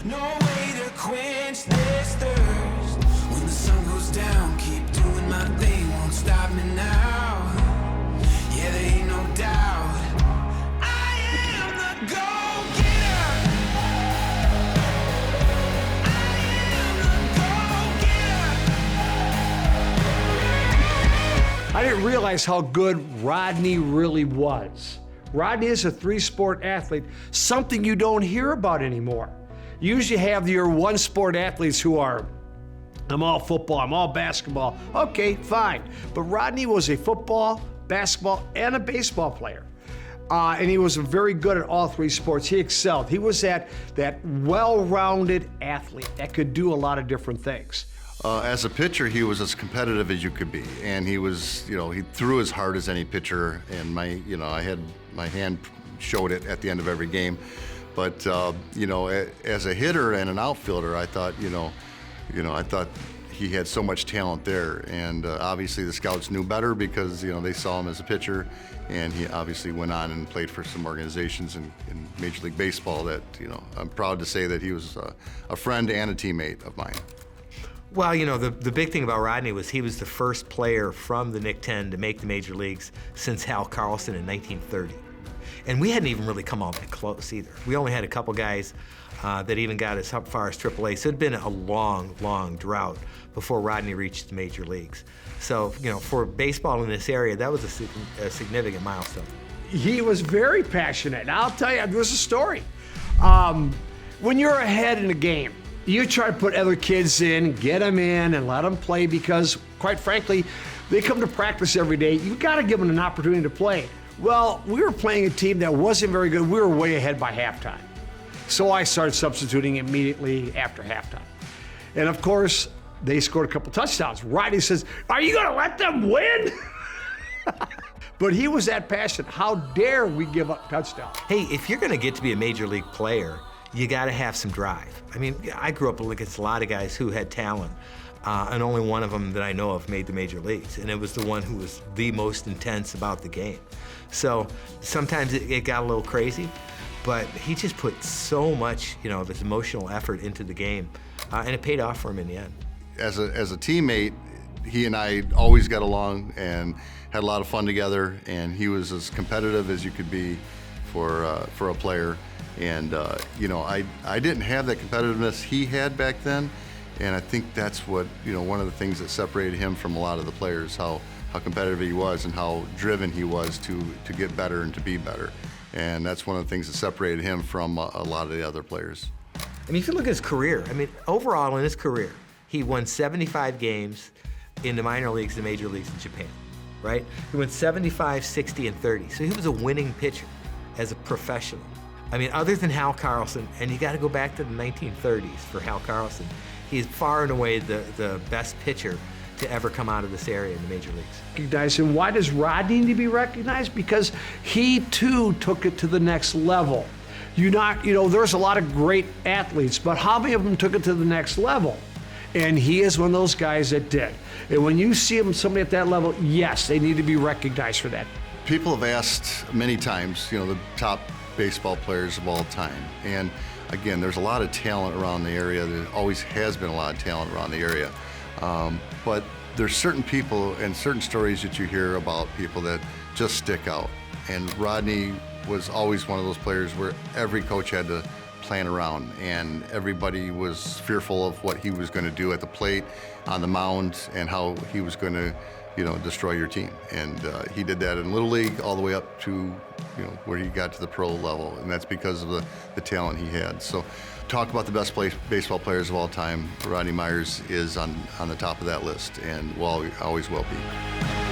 No way to quench this thirst. When the sun goes down, keep doing my thing, won't stop me now. Yeah, there ain't no doubt. I am the go-getter. I am the go-getter. I didn't realize how good Rodney really was. Rodney is a three-sport athlete, something you don't hear about anymore. You usually have your one-sport athletes who are, I'm all football, I'm all basketball. Okay, fine. But Rodney was a football, basketball, and a baseball player. And he was very good at all three sports. He excelled. He was that well-rounded athlete that could do a lot of different things. As a pitcher, he was as competitive as you could be, and he was, he threw as hard as any pitcher. And I had my hand showed it at the end of every game. But as a hitter and an outfielder, I thought, I thought he had so much talent there. And obviously, the scouts knew better because they saw him as a pitcher, and he obviously went on and played for some organizations in Major League Baseball. That I'm proud to say that he was a friend and a teammate of mine. Well, the big thing about Rodney was he was the first player from the NIC-10 to make the major leagues since Hal Carlson in 1930. And we hadn't even really come all that close either. We only had a couple guys that even got as far as AAA. So it'd been a long, long drought before Rodney reached the major leagues. So, for baseball in this area, that was a significant milestone. He was very passionate. And I'll tell you, there's a story. When you're ahead in a game, you try to put other kids in, get them in, and let them play because, quite frankly, they come to practice every day. You've got to give them an opportunity to play. Well, we were playing a team that wasn't very good. We were way ahead by halftime. So I started substituting immediately after halftime. And of course, they scored a couple touchdowns. Rodney says, "Are you going to let them win?" But he was that passionate. How dare we give up touchdowns? Hey, if you're going to get to be a major league player, you got to have some drive. I mean, I grew up against a lot of guys who had talent, and only one of them that I know of made the major leagues, and it was the one who was the most intense about the game. So sometimes it got a little crazy, but he just put so much, of his emotional effort into the game, and it paid off for him in the end. As a teammate, he and I always got along and had a lot of fun together, and he was as competitive as you could be for a player. And I didn't have that competitiveness he had back then, and I think that's what one of the things that separated him from a lot of the players, how competitive he was and how driven he was to get better and to be better. And that's one of the things that separated him from a lot of the other players. I mean, if you look at his career, overall in his career, he won 75 games in the minor leagues and major leagues in Japan, right? He won 75, 60, and 30. So he was a winning pitcher as a professional. Other than Hal Carlson, and you got to go back to the 1930s for Hal Carlson, he's far and away the best pitcher to ever come out of this area in the major leagues. Recognized, and why does Rodney need to be recognized? Because he too took it to the next level. There's a lot of great athletes, but how many of them took it to the next level? And he is one of those guys that did. And when you see somebody at that level, yes, they need to be recognized for that. People have asked many times, the top baseball players of all time. And again, there's a lot of talent around the area. There always has been a lot of talent around the area. But there's certain people and certain stories that you hear about people that just stick out. And Rodney was always one of those players where every coach had to plan around, and everybody was fearful of what he was going to do at the plate, on the mound, and how he was going to destroy your team. And he did that in Little League all the way up to where he got to the pro level, and that's because of the talent he had. So talk about the best baseball players of all time, Rodney Myers is on the top of that list, and always will be.